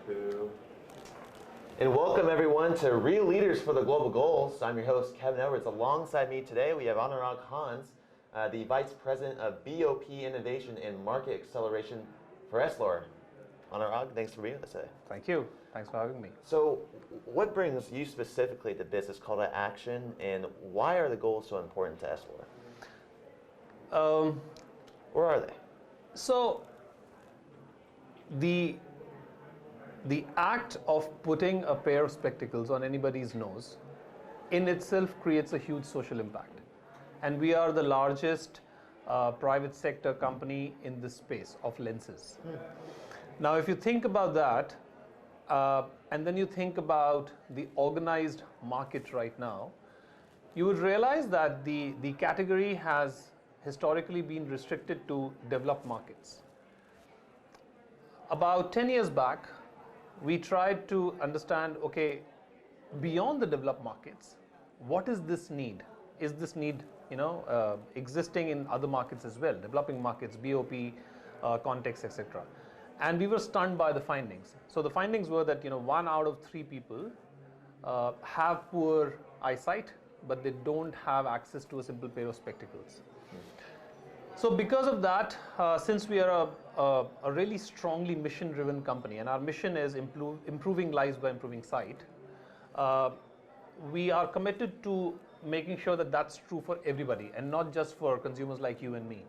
Boo. And welcome everyone to Real Leaders for the Global Goals. I'm your host, Kevin Edwards. Alongside me today, we have Anurag Hans, the Vice President of BOP Innovation and Market Acceleration for Essilor. Anurag, thanks for being with us today. Thank you. Thanks for having me. So, what brings you specifically to business call to action, and why are the goals so important to Essilor? Where are they? So, the act of putting a pair of spectacles on anybody's nose in itself creates a huge social impact. And we are the largest private sector company in this space of lenses. Now, if you think about that, and then you think about the organized market right now, you would realize that the category has historically been restricted to developed markets. About 10 years back, we tried to understand, okay, beyond the developed markets, what is this need? Is this need, existing in other markets as well, developing markets, BOP, context, etc. And we were stunned by the findings. So the findings were that 1 out of 3 people have poor eyesight, but they don't have access to a simple pair of spectacles. So because of that, since we are a really strongly mission-driven company, and our mission is improving lives by improving sight, we are committed to making sure that that's true for everybody and not just for consumers like you and me.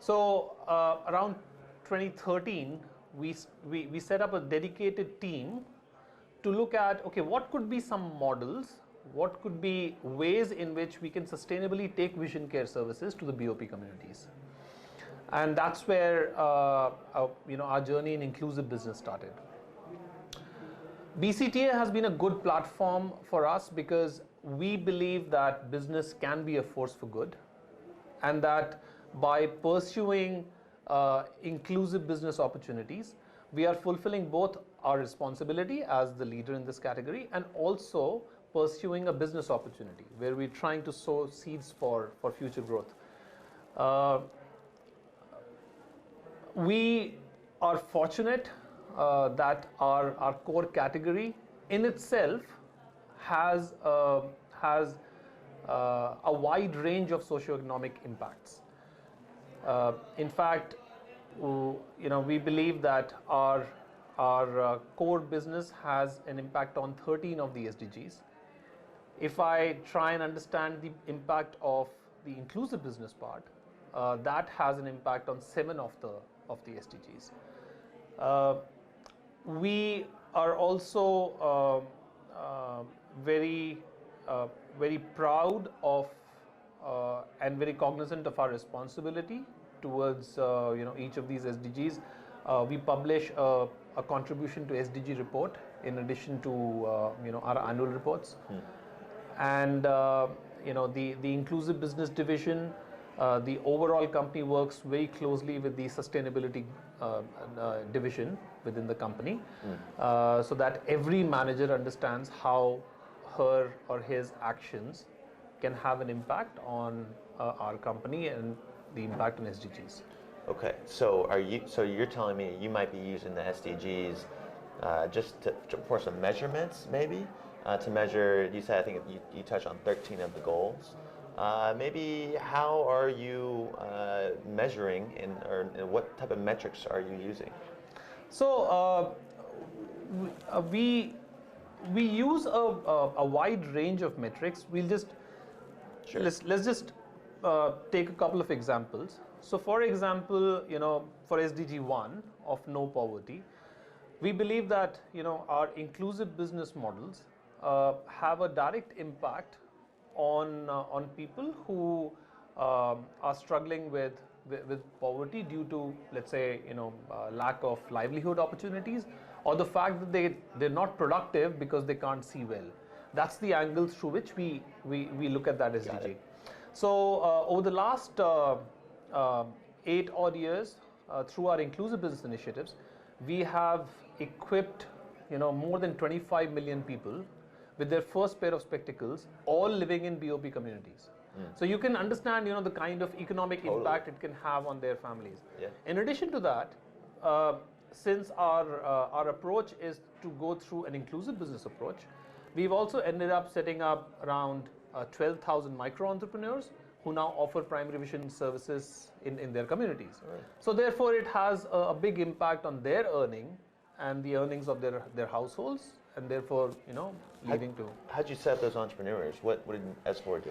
So around 2013, we set up a dedicated team to look at, okay, what could be some models, what could be ways in which we can sustainably take vision care services to the BOP communities. And that's where our journey in inclusive business started. BCTA has been a good platform for us because we believe that business can be a force for good, and that by pursuing inclusive business opportunities, we are fulfilling both our responsibility as the leader in this category and also pursuing a business opportunity where we're trying to sow seeds for future growth. We are fortunate that our core category in itself has a wide range of socioeconomic impacts. In fact, we believe that our core business has an impact on 13 of the SDGs. If I try and understand the impact of the inclusive business part, that has an impact on 7 of the SDGs. We are also very proud of and very cognizant of our responsibility towards each of these SDGs. We publish a contribution to SDG report in addition to our annual reports. And the inclusive business division, the overall company works very closely with the sustainability division within the company, so that every manager understands how her or his actions can have an impact on our company and the impact on SDGs. Okay, so you're telling me you might be using the SDGs for some measurements, maybe? To measure, you said, I think you touched on 13 of the goals. Maybe how are you measuring, or what type of metrics are you using? So we use a wide range of metrics. We'll just let's just take a couple of examples. So for example, for SDG 1 of no poverty, we believe that our inclusive business models have a direct impact on people who are struggling with poverty due to, let's say, lack of livelihood opportunities, or the fact that they're not productive because they can't see well. That's the angle through which we look at that SDG. So over the last 8 odd years, through our inclusive business initiatives, we have equipped more than 25 million people with their first pair of spectacles, all living in BOP communities. So you can understand the kind of economic impact it can have on their families. In addition to that, since our approach is to go through an inclusive business approach, we've also ended up setting up around 12,000 micro entrepreneurs who now offer primary vision services in their communities. Right. So therefore, it has a big impact on their earning and the earnings of their households, and therefore, leading to. How'd you set up those entrepreneurs? What did Essilor do?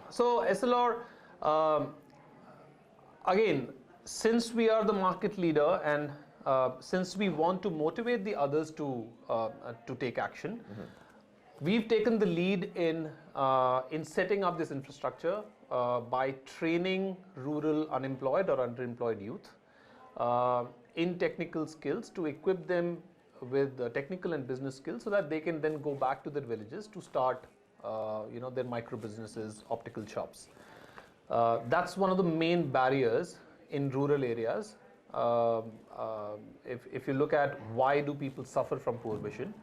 So Essilor, again, since we are the market leader and since we want to motivate the others to take action, we've taken the lead in setting up this infrastructure by training rural unemployed or underemployed youth in technical skills to equip them with technical and business skills so that they can then go back to their villages to start their micro businesses, optical shops. That's one of the main barriers in rural areas. If you look at why do people suffer from poor vision,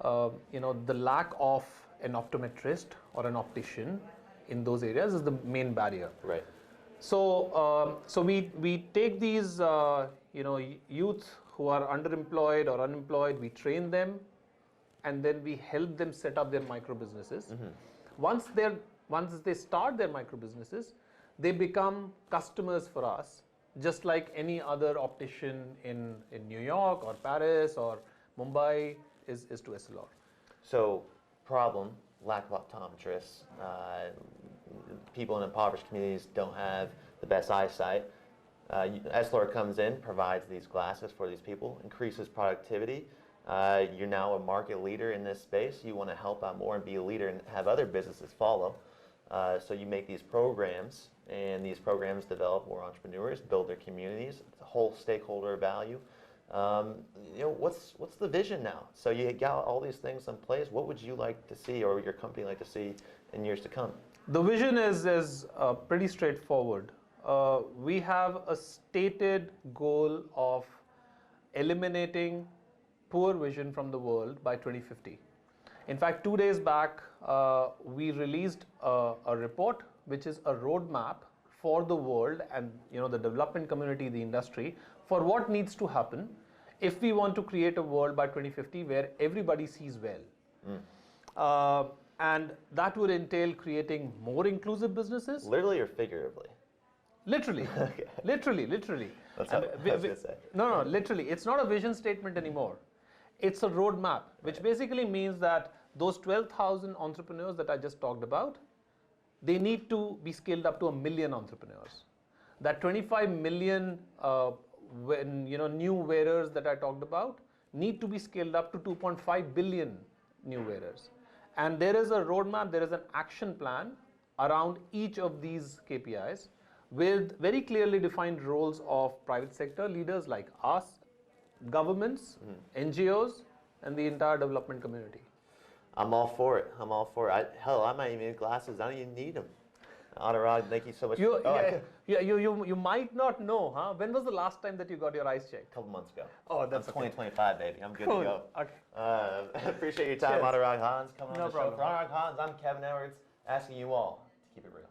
the lack of an optometrist or an optician in those areas is the main barrier. Right. So we take these youth who are underemployed or unemployed, we train them, and then we help them set up their micro businesses. Once they start their micro businesses, they become customers for us, just like any other optician in New York or Paris or Mumbai is to Essilor. So, problem, lack of optometrists. People in impoverished communities don't have the best eyesight. Essilor comes in, provides these glasses for these people, increases productivity. You're now a market leader in this space. You want to help out more and be a leader and have other businesses follow. So you make these programs, and these programs develop more entrepreneurs, build their communities. It's a whole stakeholder value. What's the vision now? So you got all these things in place. What would you like to see, or your company like to see in years to come? The vision is pretty straightforward. We have a stated goal of eliminating poor vision from the world by 2050. In fact, 2 days back, we released a report which is a roadmap for the world and the development community, the industry, for what needs to happen if we want to create a world by 2050 where everybody sees well. And that would entail creating more inclusive businesses. Literally or figuratively? Literally. Okay. Literally. That's what I was going to say. No, literally. It's not a vision statement anymore. It's a roadmap, which basically means that those 12,000 entrepreneurs that I just talked about, they need to be scaled up to 1 million entrepreneurs. That 25 million new wearers that I talked about need to be scaled up to 2.5 billion new wearers. And there is a roadmap, there is an action plan around each of these KPIs with very clearly defined roles of private sector leaders like us, governments, NGOs, and the entire development community. I'm all for it. I might even need glasses. I don't even need them. Anurag, thank you so much. You might not know, huh? When was the last time that you got your eyes checked? A couple months ago. Oh, that's 2025, baby. I'm good cool. to go. Okay. Appreciate your time, Cheers. Anurag Hans, coming on No the show. problem. For Anurag Hans, I'm Kevin Edwards, asking you all to keep it real.